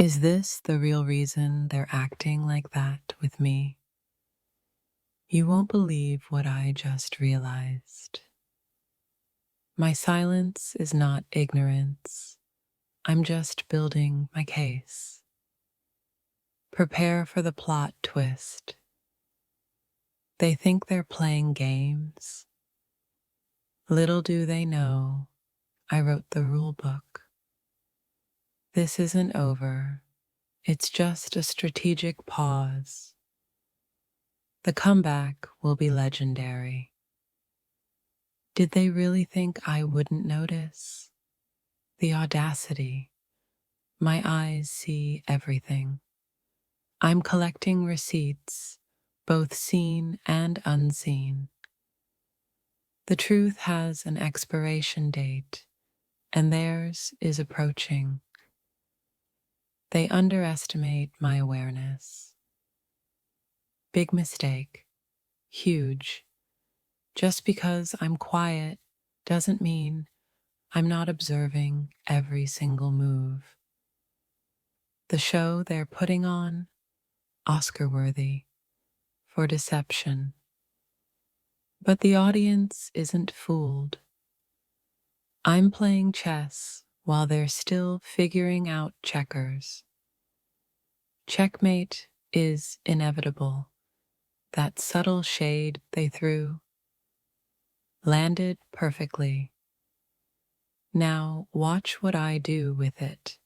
Is this the real reason they're acting like that with me? You won't believe what I just realized. My silence is not ignorance. I'm just building my case. Prepare for the plot twist. They think they're playing games. Little do they know, I wrote the rule book. This isn't over. It's just a strategic pause. The comeback will be legendary. Did they really think I wouldn't notice? The audacity. My eyes see everything. I'm collecting receipts, both seen and unseen. The truth has an expiration date, and theirs is approaching. They underestimate my awareness. Big mistake. Huge. Just because I'm quiet doesn't mean I'm not observing every single move. The show they're putting on, Oscar-worthy, for deception. But the audience isn't fooled. I'm playing chess while they're still figuring out checkers. Checkmate is inevitable. That subtle shade they threw landed perfectly. Now watch what I do with it.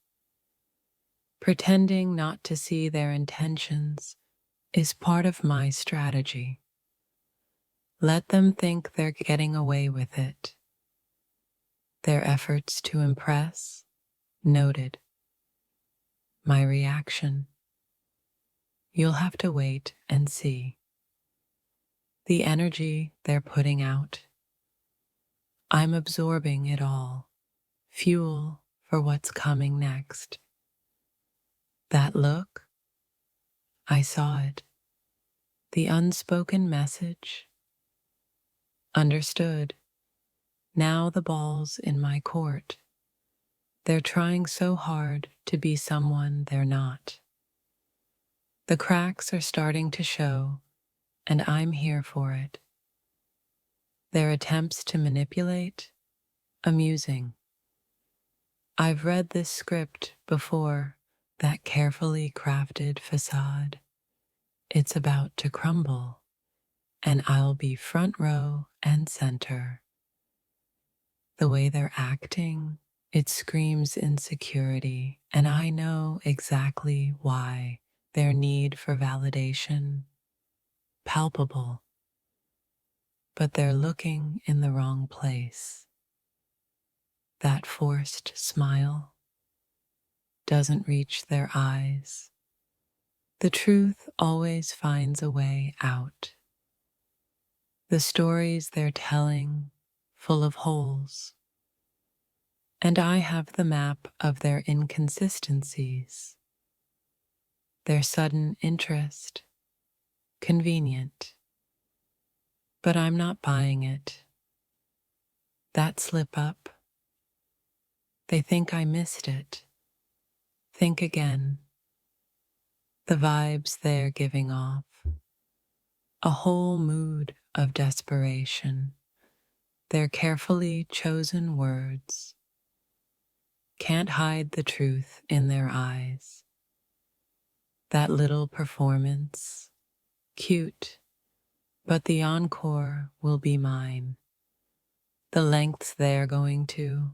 Pretending not to see their intentions is part of my strategy. Let them think they're getting away with it. Their efforts to impress, noted. My reaction. You'll have to wait and see. The energy they're putting out. I'm absorbing it all. Fuel for what's coming next. That look? I saw it. The unspoken message. Understood. Now the ball's in my court. They're trying so hard to be someone they're not. The cracks are starting to show, and I'm here for it. Their attempts to manipulate? Amusing. I've read this script before, that carefully crafted facade. It's about to crumble, and I'll be front row and center. The way they're acting, it screams insecurity, and I know exactly why. Their need for validation, palpable. But they're looking in the wrong place. That forced smile doesn't reach their eyes. The truth always finds a way out. The stories they're telling, full of holes. And I have the map of their inconsistencies. Their sudden interest, convenient. But I'm not buying it. That slip up. They think I missed it. Think again. The vibes they're giving off. A whole mood of desperation. Their carefully chosen words. Can't hide the truth in their eyes. That little performance. Cute. But the encore will be mine. The lengths they're going to.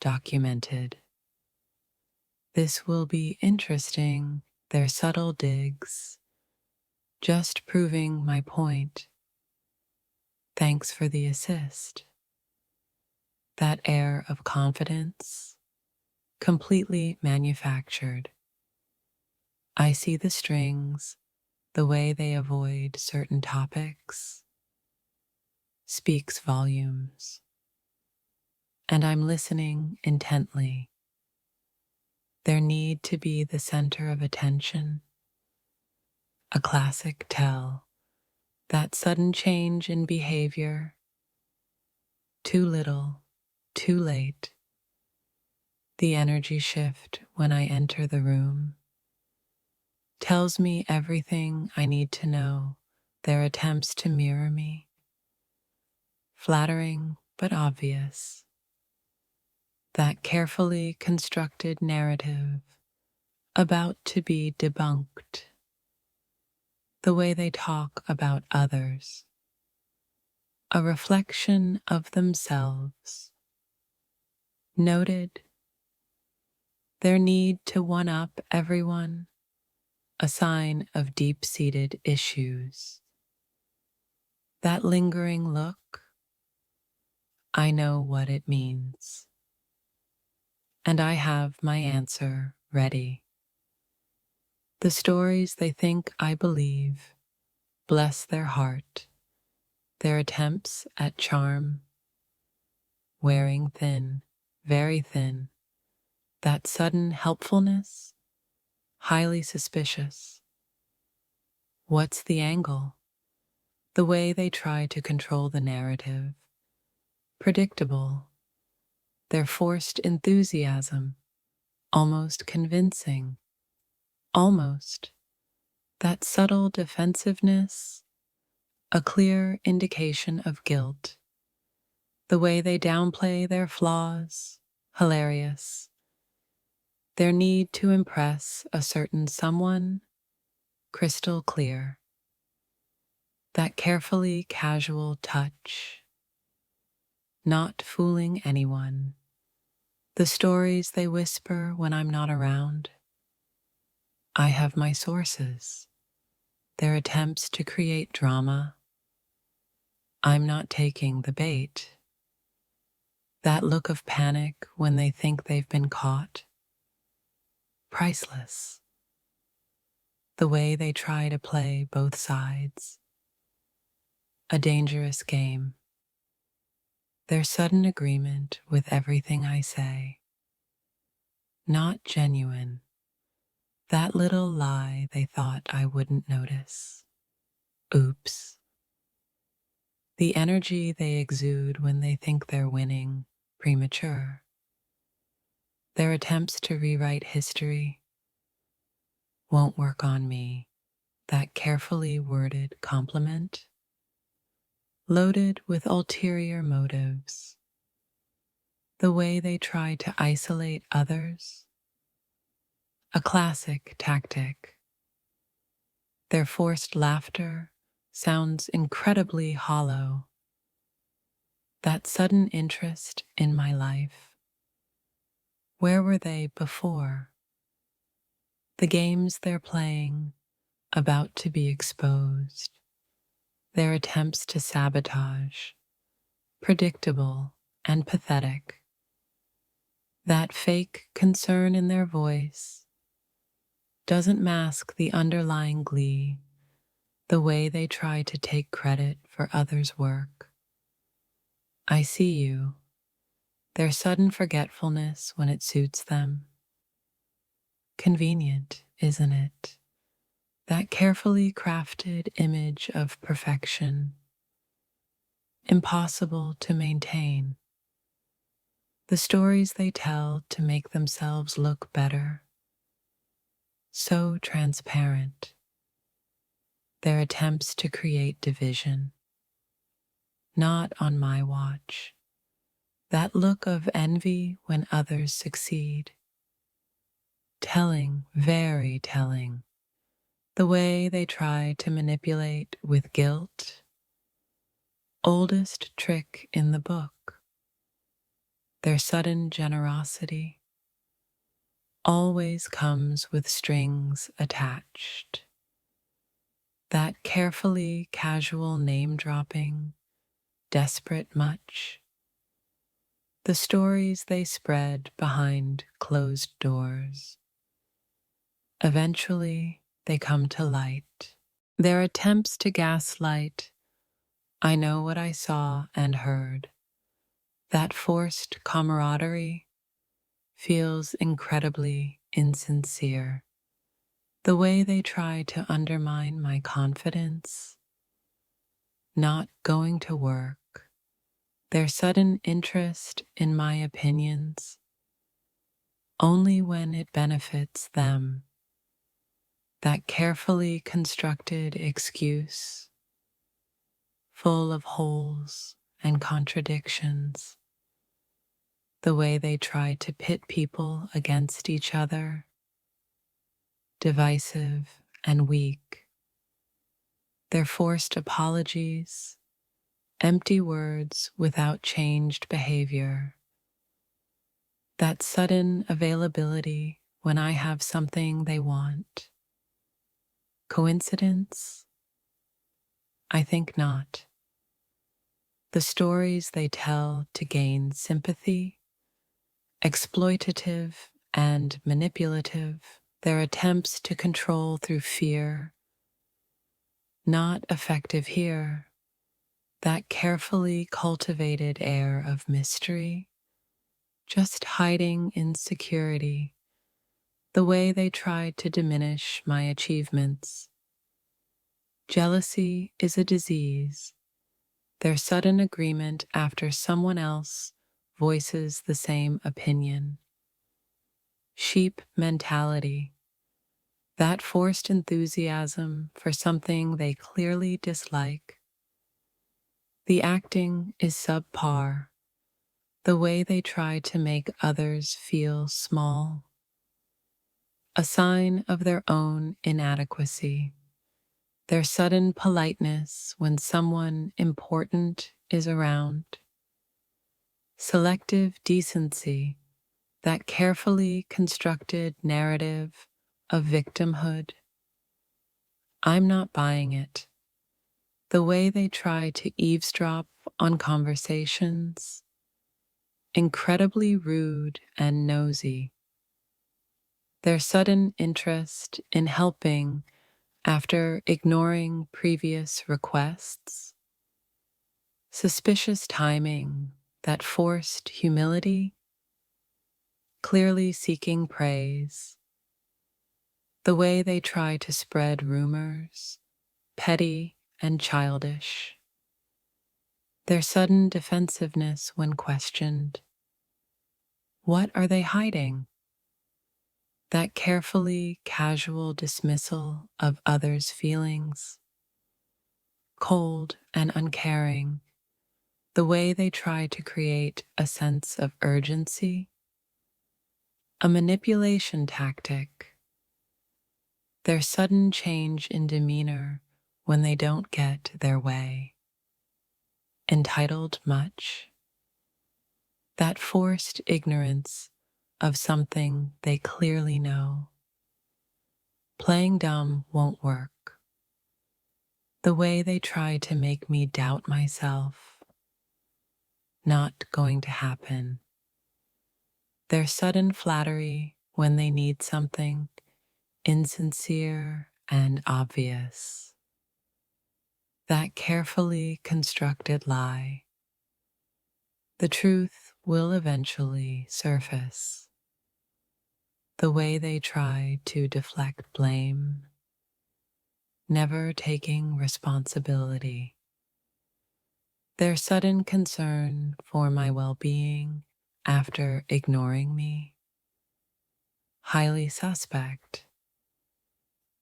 Documented. This will be interesting, their subtle digs, just proving my point. Thanks for the assist. That air of confidence, completely manufactured. I see the strings, the way they avoid certain topics, speaks volumes. And I'm listening intently. Their need to be the center of attention. A classic tell, that sudden change in behavior. Too little, too late. The energy shift when I enter the room tells me everything I need to know. Their attempts to mirror me, flattering but obvious. That carefully constructed narrative about to be debunked. The way they talk about others, a reflection of themselves. Noted their need to one-up everyone, a sign of deep-seated issues. That lingering look, I know what it means. And I have my answer ready. The stories they think I believe, bless their heart, their attempts at charm, wearing thin, very thin, that sudden helpfulness, highly suspicious. What's the angle? The way they try to control the narrative, predictable, their forced enthusiasm, almost convincing, almost, that subtle defensiveness, a clear indication of guilt. The way they downplay their flaws, hilarious. Their need to impress a certain someone, crystal clear. That carefully casual touch, not fooling anyone. The stories they whisper when I'm not around. I have my sources. Their attempts to create drama. I'm not taking the bait. That look of panic when they think they've been caught. Priceless. The way they try to play both sides. A dangerous game. Their sudden agreement with everything I say. Not genuine. That little lie they thought I wouldn't notice. Oops. The energy they exude when they think they're winning, premature. Their attempts to rewrite history won't work on me. That carefully worded compliment, loaded with ulterior motives. The way they try to isolate others, a classic tactic. Their forced laughter sounds incredibly hollow. That sudden interest in my life. Where were they before? The games they're playing, about to be exposed. Their attempts to sabotage, predictable and pathetic. That fake concern in their voice doesn't mask the underlying glee, the way they try to take credit for others' work. I see you, their sudden forgetfulness when it suits them. Convenient, isn't it? That carefully crafted image of perfection, impossible to maintain. The stories they tell to make themselves look better, so transparent. Their attempts to create division, not on my watch. That look of envy when others succeed. Telling, very telling. The way they try to manipulate with guilt. Oldest trick in the book. Their sudden generosity always comes with strings attached. That carefully casual name-dropping, desperate much. The stories they spread behind closed doors. Eventually, they come to light. Their attempts to gaslight, I know what I saw and heard. That forced camaraderie feels incredibly insincere. The way they try to undermine my confidence, not going to work, their sudden interest in my opinions, only when it benefits them. That carefully constructed excuse, full of holes and contradictions, the way they try to pit people against each other, divisive and weak, their forced apologies, empty words without changed behavior, that sudden availability when I have something they want. Coincidence? I think not. The stories they tell to gain sympathy, exploitative and manipulative, their attempts to control through fear, not effective here. That carefully cultivated air of mystery, just hiding insecurity, the way they tried to diminish my achievements. Jealousy is a disease, their sudden agreement after someone else voices the same opinion. Sheep mentality, that forced enthusiasm for something they clearly dislike. The acting is subpar, the way they try to make others feel small, a sign of their own inadequacy, their sudden politeness when someone important is around, selective decency, that carefully constructed narrative of victimhood. I'm not buying it. The way they try to eavesdrop on conversations, incredibly rude and nosy. Their sudden interest in helping after ignoring previous requests. Suspicious timing, that forced humility, clearly seeking praise. The way they try to spread rumors, petty and childish. Their sudden defensiveness when questioned. What are they hiding? That carefully casual dismissal of others' feelings. Cold and uncaring, the way they try to create a sense of urgency. A manipulation tactic. Their sudden change in demeanor when they don't get their way. Entitled much? That forced ignorance of something they clearly know. Playing dumb won't work. The way they try to make me doubt myself. Not going to happen. Their sudden flattery when they need something, insincere and obvious. That carefully constructed lie. The truth will eventually surface. The way they try to deflect blame, never taking responsibility. Their sudden concern for my well-being after ignoring me. Highly suspect.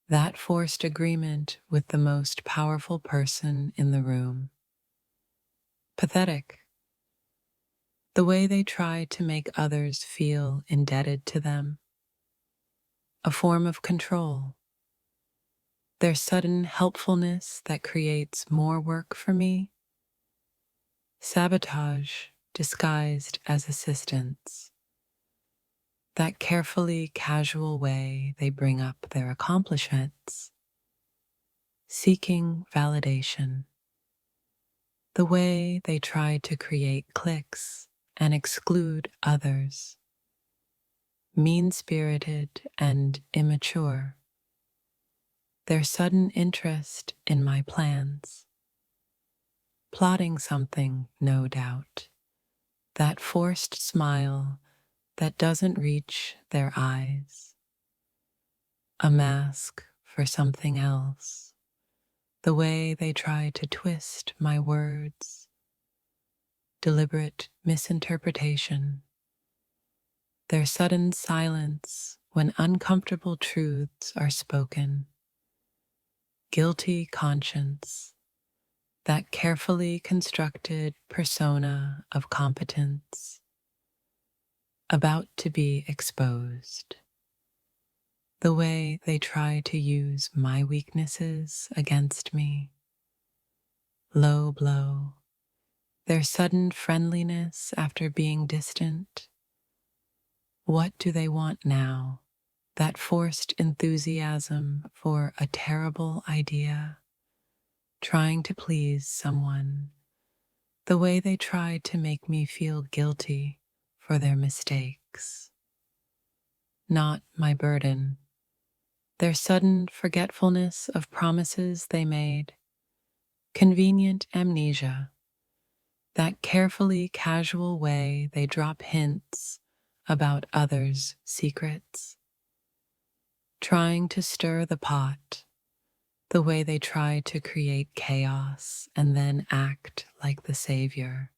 That forced agreement with the most powerful person in the room. Pathetic. The way they try to make others feel indebted to them. A form of control. Their sudden helpfulness that creates more work for me. Sabotage disguised as assistance. That carefully casual way they bring up their accomplishments. Seeking validation. The way they try to create cliques and exclude others. Mean-spirited and immature. Their sudden interest in my plans. Plotting something, no doubt. That forced smile that doesn't reach their eyes. A mask for something else. The way they try to twist my words. Deliberate misinterpretation. their sudden silence when uncomfortable truths are spoken, guilty conscience, that carefully constructed persona of competence, about to be exposed, the way they try to use my weaknesses against me, low blow, their sudden friendliness after being distant. What do they want now? That forced enthusiasm for a terrible idea, trying to please someone, the way they tried to make me feel guilty for their mistakes. Not my burden, their sudden forgetfulness of promises they made, convenient amnesia, that carefully casual way they drop hints about others' secrets, trying to stir the pot, the way they try to create chaos and then act like the savior.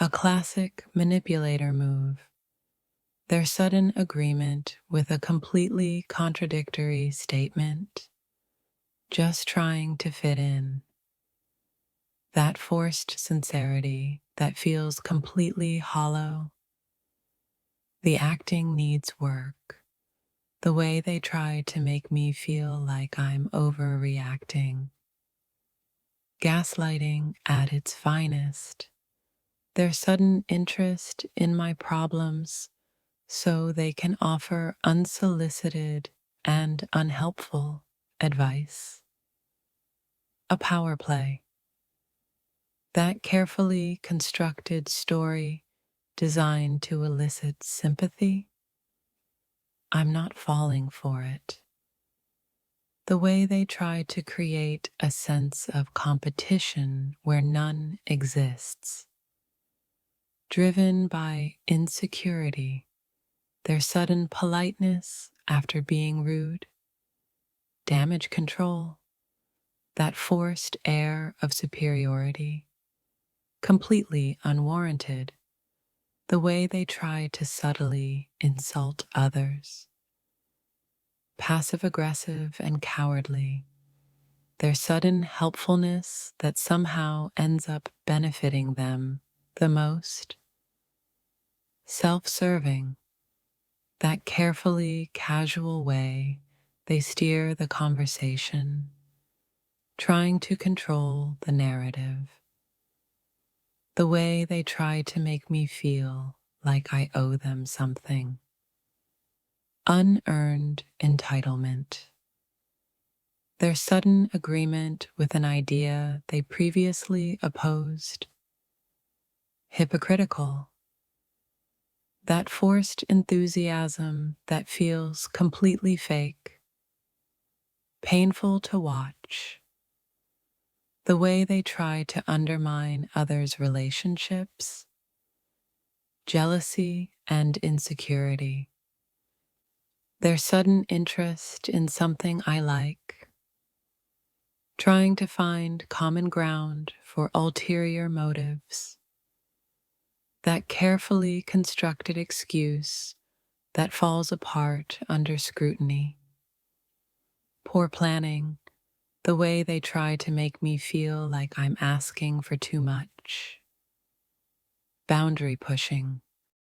A classic manipulator move, their sudden agreement with a completely contradictory statement, just trying to fit in. That forced sincerity that feels completely hollow. The acting needs work. The way they try to make me feel like I'm overreacting. Gaslighting at its finest. Their sudden interest in my problems so they can offer unsolicited and unhelpful advice. A power play. That carefully constructed story designed to elicit sympathy. I'm not falling for it. The way they try to create a sense of competition where none exists. Driven by insecurity, their sudden politeness after being rude, damage control, that forced air of superiority, completely unwarranted, the way they try to subtly insult others. Passive-aggressive and cowardly, their sudden helpfulness that somehow ends up benefiting them the most. Self-serving, that carefully casual way they steer the conversation, trying to control the narrative. The way they try to make me feel like I owe them something. Unearned entitlement. Their sudden agreement with an idea they previously opposed. Hypocritical. That forced enthusiasm that feels completely fake. Painful to watch. The way they try to undermine others' relationships. Jealousy and insecurity. Their sudden interest in something I like. Trying to find common ground for ulterior motives. That carefully constructed excuse that falls apart under scrutiny. Poor planning, the way they try to make me feel like I'm asking for too much. Boundary pushing,